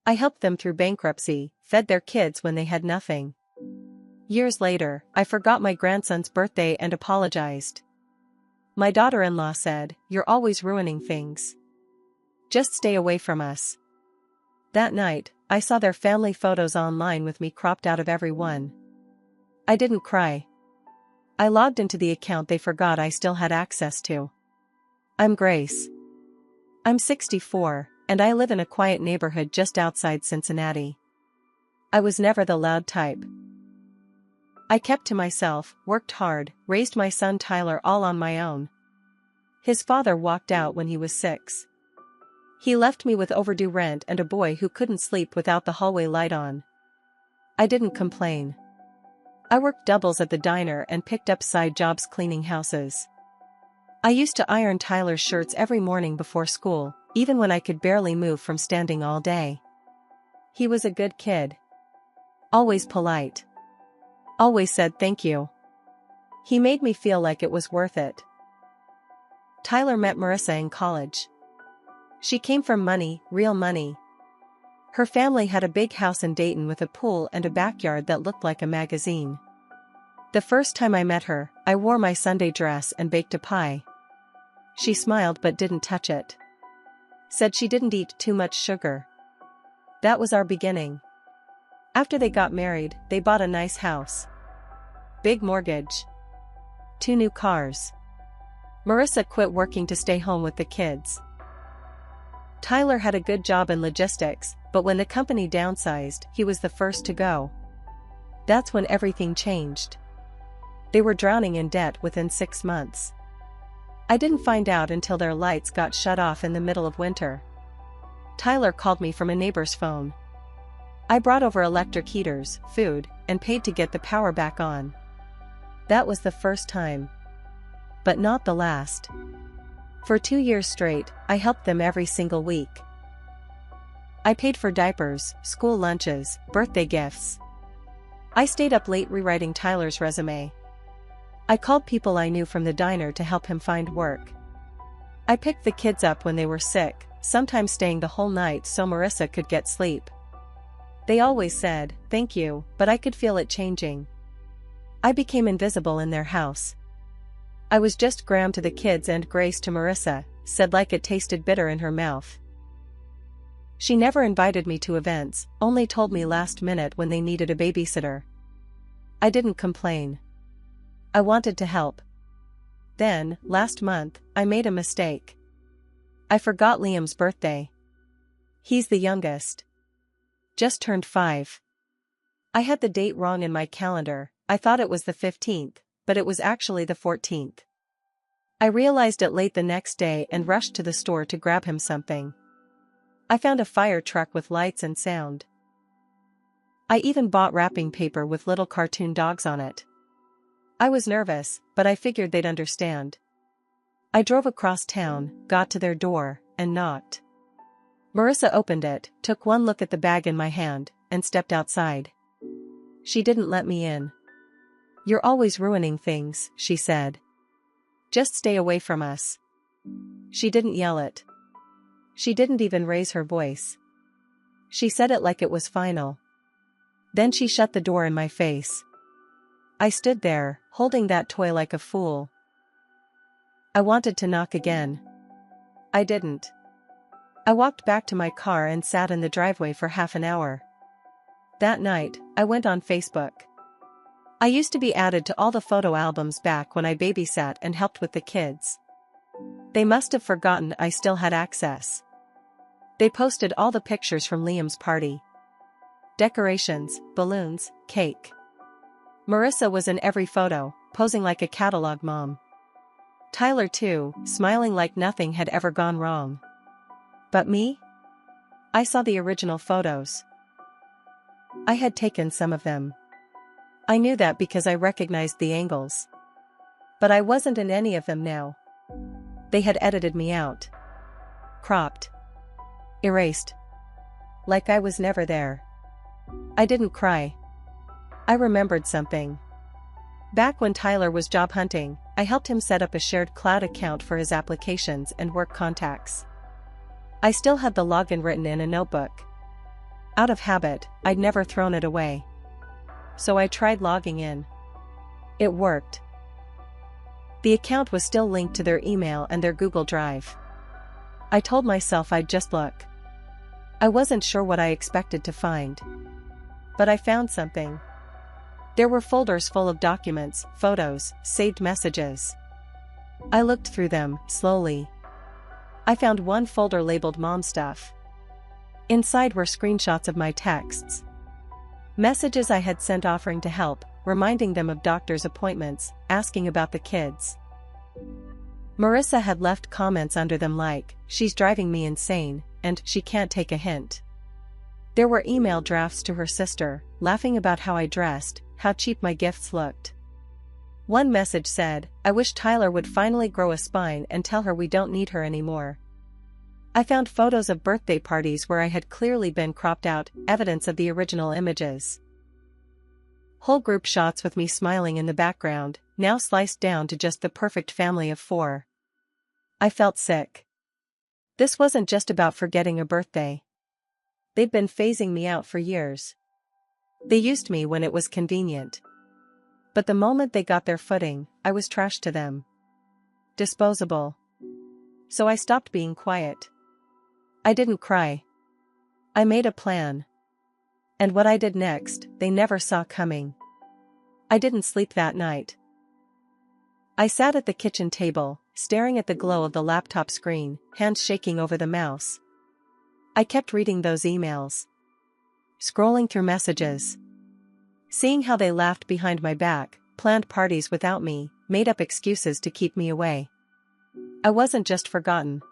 I helped them through bankruptcy, fed their kids when they had nothing. Years later, I forgot my grandson's birthday and apologized. My daughter-in-law said, "You're always ruining things. Just stay away from us." That night, I saw their family photos online with me cropped out of every one. I didn't cry. I logged into the account they forgot I still had access to. I'm Grace. I'm 64, and I live in a quiet neighborhood just outside Cincinnati. I was never the loud type. I kept to myself, worked hard, raised my son Tyler all on my own. His father walked out when he was 6. He left me with overdue rent and a boy who couldn't sleep without the hallway light on. I didn't complain. I worked doubles at the diner and picked up side jobs cleaning houses. I used to iron Tyler's shirts every morning before school, even when I could barely move from standing all day. He was a good kid. Always polite. Always said thank you. He made me feel like it was worth it. Tyler met Marissa in college. She came from money, real money. Her family had a big house in Dayton with a pool and a backyard that looked like a magazine. The first time I met her, I wore my Sunday dress and baked a pie. She smiled but didn't touch it. Said she didn't eat too much sugar. That was our beginning. After they got married, they bought a nice house. Big mortgage. 2 new cars. Marissa quit working to stay home with the kids. Tyler had a good job in logistics, but when the company downsized, he was the first to go. That's when everything changed. They were drowning in debt within 6 months. I didn't find out until their lights got shut off in the middle of winter. Tyler called me from a neighbor's phone. I brought over electric heaters, food, and paid to get the power back on. That was the first time. But not the last. For 2 years straight, I helped them every single week. I paid for diapers, school lunches, birthday gifts. I stayed up late rewriting Tyler's resume. I called people I knew from the diner to help him find work. I picked the kids up when they were sick, sometimes staying the whole night so Marissa could get sleep. They always said, "Thank you," but I could feel it changing. I became invisible in their house. I was just Graham to the kids and Grace to Marissa, said like it tasted bitter in her mouth. She never invited me to events, only told me last minute when they needed a babysitter. I didn't complain. I wanted to help. Then, last month, I made a mistake. I forgot Liam's birthday. He's the youngest. Just turned 5. I had the date wrong in my calendar. I thought it was the 15th, but it was actually the 14th. I realized it late the next day and rushed to the store to grab him something. I found a fire truck with lights and sound. I even bought wrapping paper with little cartoon dogs on it. I was nervous, but I figured they'd understand. I drove across town, got to their door, and knocked. Marissa opened it, took one look at the bag in my hand, and stepped outside. She didn't let me in. "You're always ruining things," she said. "Just stay away from us." She didn't yell it. She didn't even raise her voice. She said it like it was final. Then she shut the door in my face. I stood there, holding that toy like a fool. I wanted to knock again. I didn't. I walked back to my car and sat in the driveway for half an hour. That night, I went on Facebook. I used to be added to all the photo albums back when I babysat and helped with the kids. They must have forgotten I still had access. They posted all the pictures from Liam's party. Decorations, balloons, cake. Marissa was in every photo, posing like a catalog mom. Tyler too, smiling like nothing had ever gone wrong. But me? I saw the original photos. I had taken some of them. I knew that because I recognized the angles. But I wasn't in any of them now. They had edited me out. Cropped. Erased. Like I was never there. I didn't cry. I remembered something. Back when Tyler was job hunting, I helped him set up a shared cloud account for his applications and work contacts. I still had the login written in a notebook. Out of habit, I'd never thrown it away. So I tried logging in. It worked. The account was still linked to their email and their Google Drive. I told myself I'd just look. I wasn't sure what I expected to find. But I found something. There were folders full of documents, photos, saved messages. I looked through them, slowly. I found one folder labeled Mom Stuff. Inside were screenshots of my texts. Messages I had sent offering to help, reminding them of doctor's appointments, asking about the kids. Marissa had left comments under them like, "She's driving me insane," and "She can't take a hint." There were email drafts to her sister, laughing about how I dressed, how cheap my gifts looked. One message said, "I wish Tyler would finally grow a spine and tell her we don't need her anymore." I found photos of birthday parties where I had clearly been cropped out, evidence of the original images. Whole group shots with me smiling in the background, now sliced down to just the perfect family of 4. I felt sick. This wasn't just about forgetting a birthday. They'd been phasing me out for years. They used me when it was convenient. But the moment they got their footing, I was trash to them. Disposable. So I stopped being quiet. I didn't cry. I made a plan. And what I did next, they never saw coming. I didn't sleep that night. I sat at the kitchen table, staring at the glow of the laptop screen, hands shaking over the mouse. I kept reading those emails. Scrolling through messages. Seeing how they laughed behind my back, planned parties without me, made up excuses to keep me away. I wasn't just forgotten.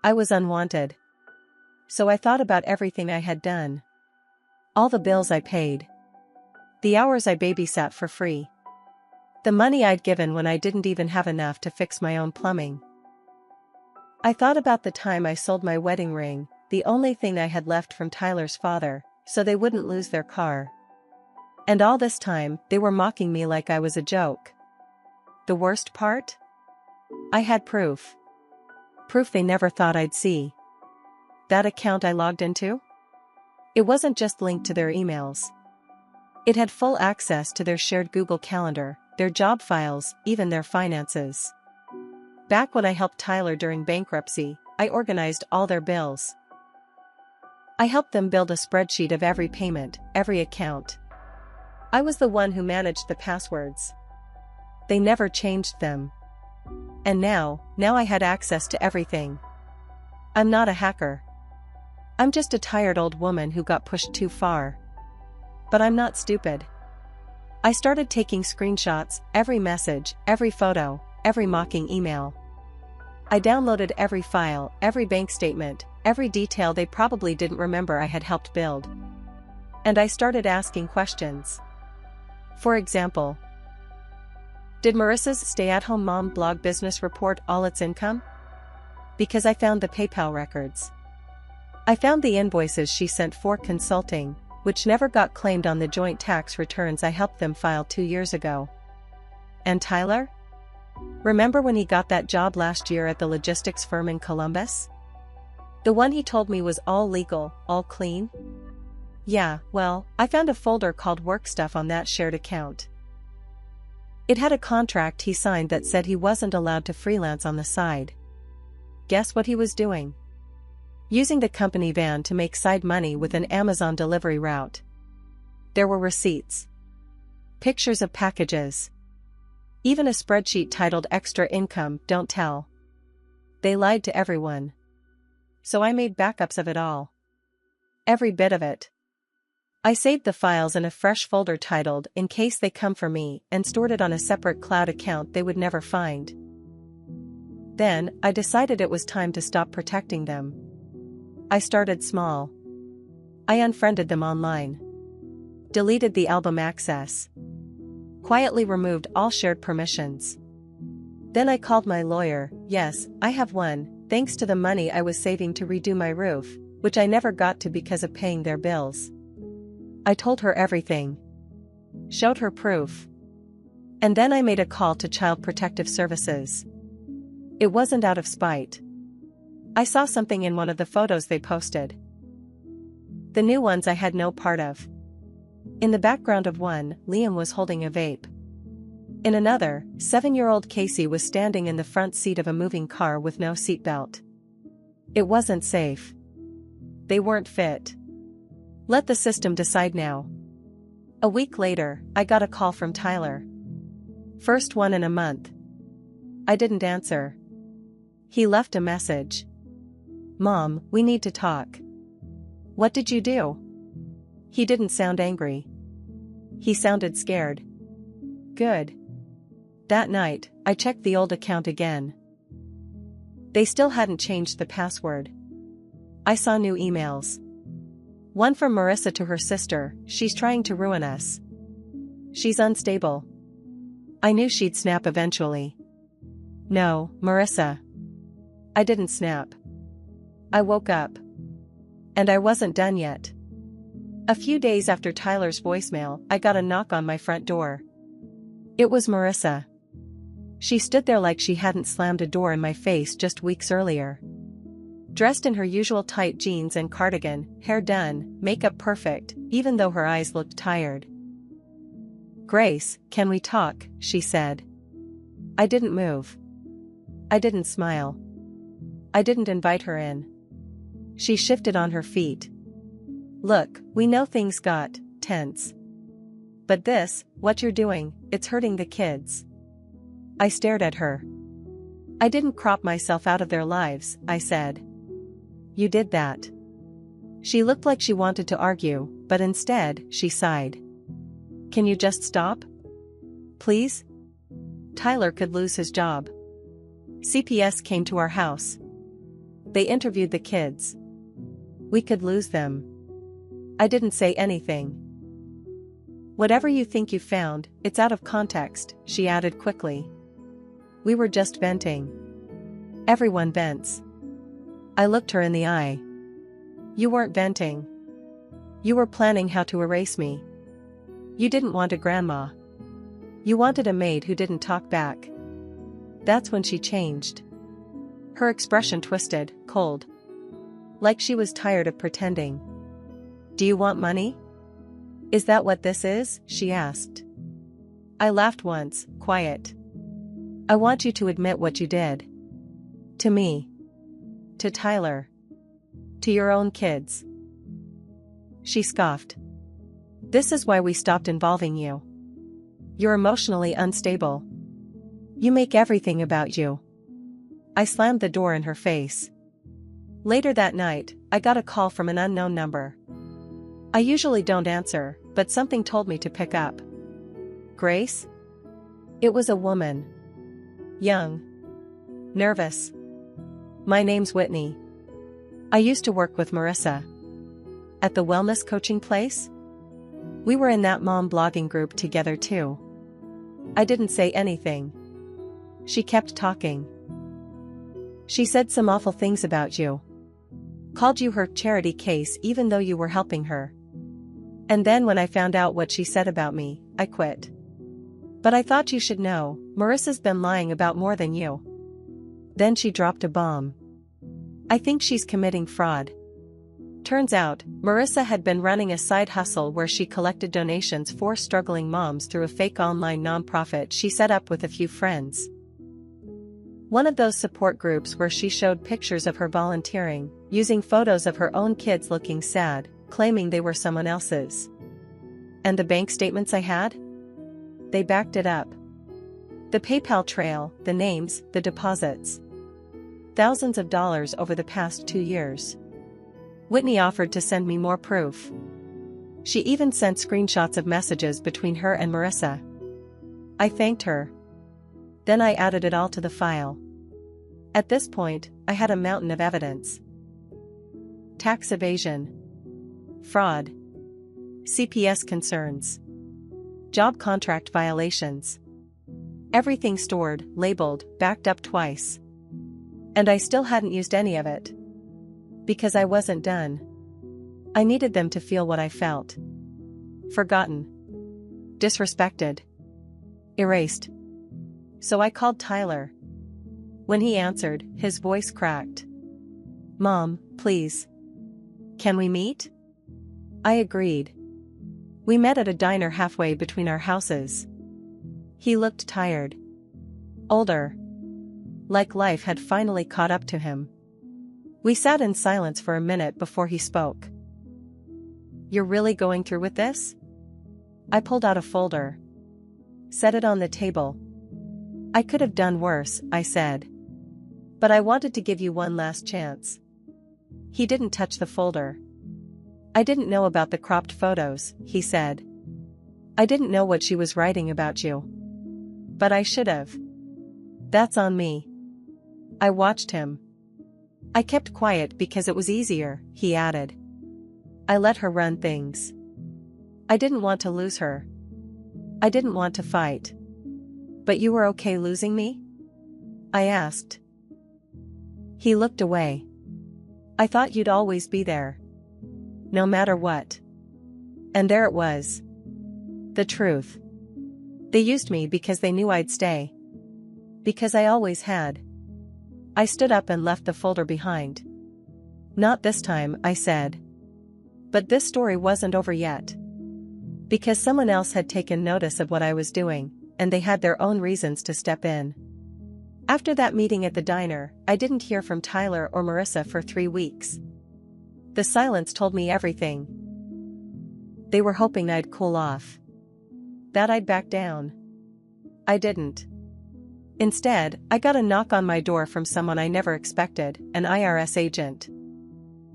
I was unwanted. So I thought about everything I had done. All the bills I paid. The hours I babysat for free. The money I'd given when I didn't even have enough to fix my own plumbing. I thought about the time I sold my wedding ring, the only thing I had left from Tyler's father, so they wouldn't lose their car. And all this time, they were mocking me like I was a joke. The worst part? I had proof. Proof they never thought I'd see. That account I logged into? It wasn't just linked to their emails. It had full access to their shared Google Calendar, their job files, even their finances. Back when I helped Tyler during bankruptcy, I organized all their bills. I helped them build a spreadsheet of every payment, every account. I was the one who managed the passwords. They never changed them. And now I had access to everything. I'm not a hacker. I'm just a tired old woman who got pushed too far. But I'm not stupid. I started taking screenshots, every message, every photo, every mocking email. I downloaded every file, every bank statement, every detail they probably didn't remember I had helped build. And I started asking questions. For example, did Marissa's stay-at-home mom blog business report all its income? Because I found the PayPal records. I found the invoices she sent for consulting, which never got claimed on the joint tax returns I helped them file 2 years ago. And Tyler? Remember when he got that job last year at the logistics firm in Columbus? The one he told me was all legal, all clean? Yeah, well, I found a folder called Work Stuff on that shared account. It had a contract he signed that said he wasn't allowed to freelance on the side. Guess what he was doing? Using the company van to make side money with an Amazon delivery route. There were receipts. Pictures of packages. Even a spreadsheet titled Extra Income, Don't Tell. They lied to everyone. So I made backups of it all. Every bit of it. I saved the files in a fresh folder titled In Case They Come For Me and stored it on a separate cloud account they would never find. Then, I decided it was time to stop protecting them. I started small. I unfriended them online. Deleted the album access. Quietly removed all shared permissions. Then I called my lawyer. Yes, I have one, thanks to the money I was saving to redo my roof, which I never got to because of paying their bills. I told her everything. Showed her proof. And then I made a call to Child Protective Services. It wasn't out of spite. I saw something in one of the photos they posted. The new ones I had no part of. In the background of one, Liam was holding a vape. In another, 7-year-old Casey was standing in the front seat of a moving car with no seatbelt. It wasn't safe. They weren't fit. Let the system decide now. A week later, I got a call from Tyler. First one in a month. I didn't answer. He left a message. "Mom, we need to talk." "What did you do?" He didn't sound angry. He sounded scared. Good. That night, I checked the old account again. They still hadn't changed the password. I saw new emails. One from Marissa to her sister, "She's trying to ruin us. She's unstable." I knew she'd snap eventually. No, Marissa. I didn't snap. I woke up. And I wasn't done yet. A few days after Tyler's voicemail, I got a knock on my front door. It was Marissa. She stood there like she hadn't slammed a door in my face just weeks earlier. Dressed in her usual tight jeans and cardigan, hair done, makeup perfect, even though her eyes looked tired. "Grace, can we talk?" she said. I didn't move. I didn't smile. I didn't invite her in. She shifted on her feet. "Look, we know things got tense. But this, what you're doing, it's hurting the kids." I stared at her. "I didn't crop myself out of their lives," I said. "You did that." She looked like she wanted to argue, but instead, she sighed. "Can you just stop? Please?" Tyler could lose his job. CPS came to our house. They interviewed the kids. We could lose them. I didn't say anything. "Whatever you think you found, it's out of context," she added quickly. "We were just venting. Everyone vents." I looked her in the eye. "You weren't venting. You were planning how to erase me. You didn't want a grandma. You wanted a maid who didn't talk back." That's when she changed. Her expression twisted, cold. Like she was tired of pretending. "Do you want money? Is that what this is?" she asked. I laughed once, quiet. "I want you to admit what you did. To me. To Tyler. To your own kids." She scoffed. "This is why we stopped involving you. You're emotionally unstable. You make everything about you." I slammed the door in her face. Later that night, I got a call from an unknown number. I usually don't answer, but something told me to pick up. "Grace?" It was a woman. Young. Nervous. "My name's Whitney. I used to work with Marissa. At the wellness coaching place? We were in that mom blogging group together too." I didn't say anything. She kept talking. "She said some awful things about you. Called you her charity case even though you were helping her. And then when I found out what she said about me, I quit. But I thought you should know, Marissa's been lying about more than you." Then she dropped a bomb. "I think she's committing fraud." Turns out, Marissa had been running a side hustle where she collected donations for struggling moms through a fake online nonprofit she set up with a few friends. One of those support groups where she showed pictures of her volunteering, using photos of her own kids looking sad, claiming they were someone else's. And the bank statements I had? They backed it up. The PayPal trail, the names, the deposits. Thousands of dollars over the past 2 years. Whitney offered to send me more proof. She even sent screenshots of messages between her and Marissa. I thanked her. Then I added it all to the file. At this point, I had a mountain of evidence. Tax evasion. Fraud. CPS concerns. Job contract violations. Everything stored, labeled, backed up twice. And I still hadn't used any of it. Because I wasn't done. I needed them to feel what I felt. Forgotten. Disrespected. Erased. So I called Tyler. When he answered, his voice cracked. "Mom, please. Can we meet?" I agreed. We met at a diner halfway between our houses. He looked tired. Older. Like life had finally caught up to him. We sat in silence for a minute before he spoke. "You're really going through with this?" I pulled out a folder. Set it on the table. "I could have done worse," I said. "But I wanted to give you one last chance." He didn't touch the folder. "I didn't know about the cropped photos," he said. "I didn't know what she was writing about you. But I should have. That's on me." I watched him. "I kept quiet because it was easier," he added. "I let her run things. I didn't want to lose her. I didn't want to fight." "But you were okay losing me?" I asked. He looked away. "I thought you'd always be there. No matter what." And there it was. The truth. They used me because they knew I'd stay. Because I always had. I stood up and left the folder behind. "Not this time," I said. But this story wasn't over yet. Because someone else had taken notice of what I was doing, and they had their own reasons to step in. After that meeting at the diner, I didn't hear from Tyler or Marissa for 3 weeks. The silence told me everything. They were hoping I'd cool off. That I'd back down. I didn't. Instead, I got a knock on my door from someone I never expected, an IRS agent.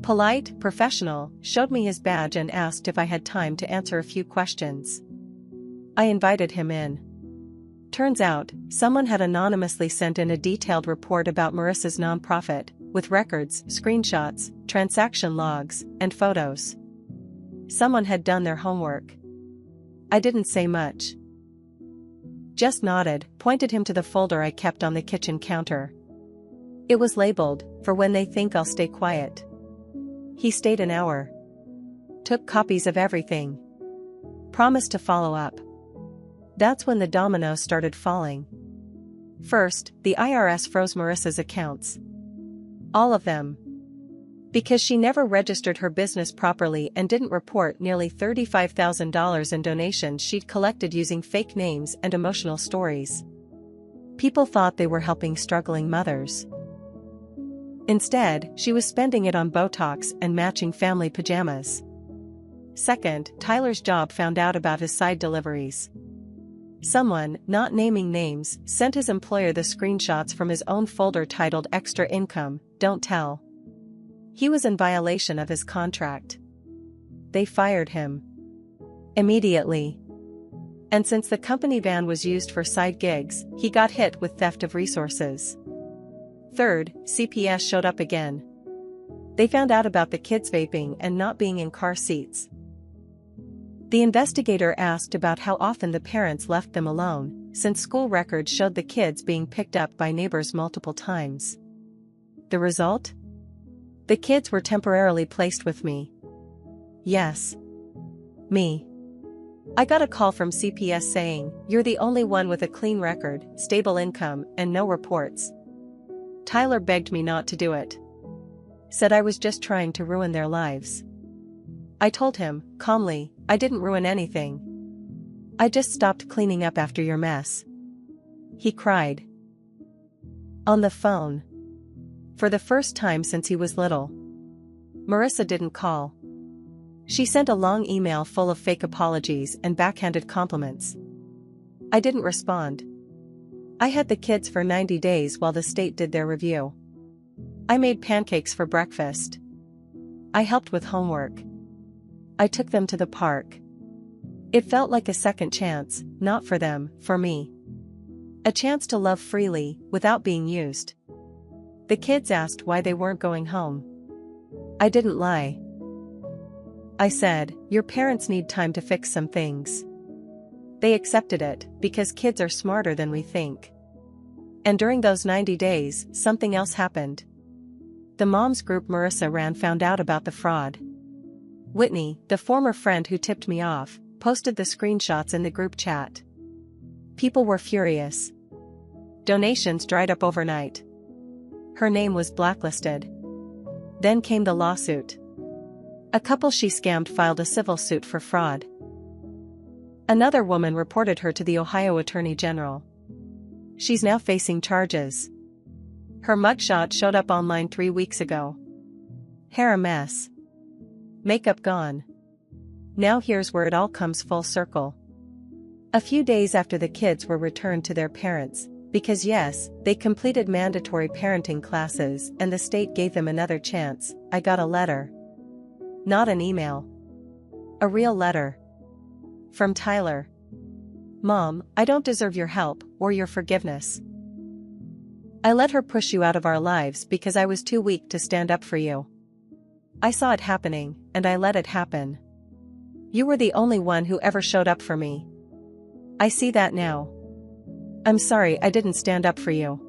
Polite, professional, showed me his badge and asked if I had time to answer a few questions. I invited him in. Turns out, someone had anonymously sent in a detailed report about Marissa's nonprofit, with records, screenshots, transaction logs, and photos. Someone had done their homework. I didn't say much. Just nodded, pointed him to the folder I kept on the kitchen counter. It was labeled, "For when they think I'll stay quiet." He stayed an hour. Took copies of everything. Promised to follow up. That's when the dominoes started falling. First, the IRS froze Marissa's accounts. All of them. Because she never registered her business properly and didn't report nearly $35,000 in donations she'd collected using fake names and emotional stories. People thought they were helping struggling mothers. Instead, she was spending it on Botox and matching family pajamas. Second, Tyler's job found out about his side deliveries. Someone, not naming names, sent his employer the screenshots from his own folder titled "Extra Income, Don't Tell." He was in violation of his contract. They fired him. Immediately. And since the company van was used for side gigs, he got hit with theft of resources. Third, CPS showed up again. They found out about the kids vaping and not being in car seats. The investigator asked about how often the parents left them alone, since school records showed the kids being picked up by neighbors multiple times. The result? The kids were temporarily placed with me. Yes. Me. I got a call from CPS saying, "You're the only one with a clean record, stable income, and no reports." Tyler begged me not to do it. Said I was just trying to ruin their lives. I told him, calmly, I didn't ruin anything. I just stopped cleaning up after your mess. He cried. On the phone. For the first time since he was little. Marissa didn't call. She sent a long email full of fake apologies and backhanded compliments. I didn't respond. I had the kids for 90 days while the state did their review. I made pancakes for breakfast. I helped with homework. I took them to the park. It felt like a second chance, not for them, for me. A chance to love freely, without being used. The kids asked why they weren't going home. I didn't lie. I said, your parents need time to fix some things. They accepted it, because kids are smarter than we think. And during those 90 days, something else happened. The moms group Marissa ran found out about the fraud. Whitney, the former friend who tipped me off, posted the screenshots in the group chat. People were furious. Donations dried up overnight. Her name was blacklisted. Then came the lawsuit. A couple she scammed filed a civil suit for fraud. Another woman reported her to the Ohio Attorney General. She's now facing charges. Her mugshot showed up online 3 weeks ago. Hair a mess. Makeup gone. Now here's where it all comes full circle. A few days after the kids were returned to their parents, because yes, they completed mandatory parenting classes and the state gave them another chance, I got a letter. Not an email. A real letter. From Tyler. Mom, I don't deserve your help or your forgiveness. I let her push you out of our lives because I was too weak to stand up for you. I saw it happening, and I let it happen. You were the only one who ever showed up for me. I see that now. I'm sorry I didn't stand up for you.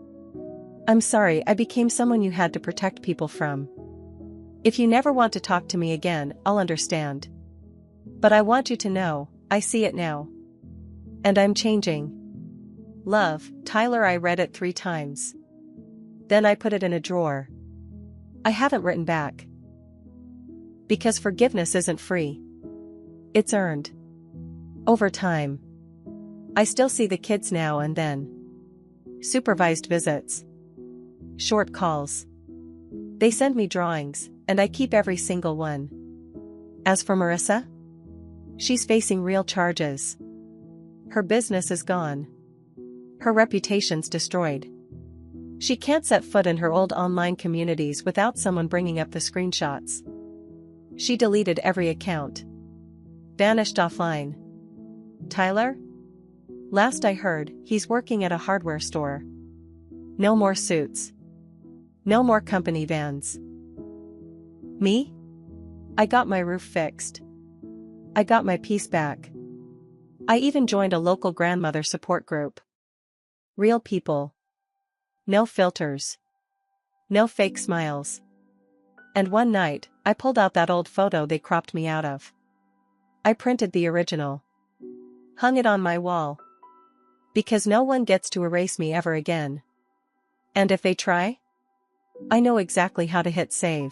I'm sorry I became someone you had to protect people from. If you never want to talk to me again, I'll understand. But I want you to know, I see it now. And I'm changing. Love, Tyler. I read it 3 times. Then I put it in a drawer. I haven't written back. Because forgiveness isn't free. It's earned. Over time. I still see the kids now and then. Supervised visits. Short calls. They send me drawings, and I keep every single one. As for Marissa? She's facing real charges. Her business is gone. Her reputation's destroyed. She can't set foot in her old online communities without someone bringing up the screenshots. She deleted every account. Vanished offline. Tyler? Last I heard, he's working at a hardware store. No more suits. No more company vans. Me? I got my roof fixed. I got my peace back. I even joined a local grandmother support group. Real people. No filters. No fake smiles. And one night, I pulled out that old photo they cropped me out of. I printed the original. Hung it on my wall. Because no one gets to erase me ever again. And if they try? I know exactly how to hit save.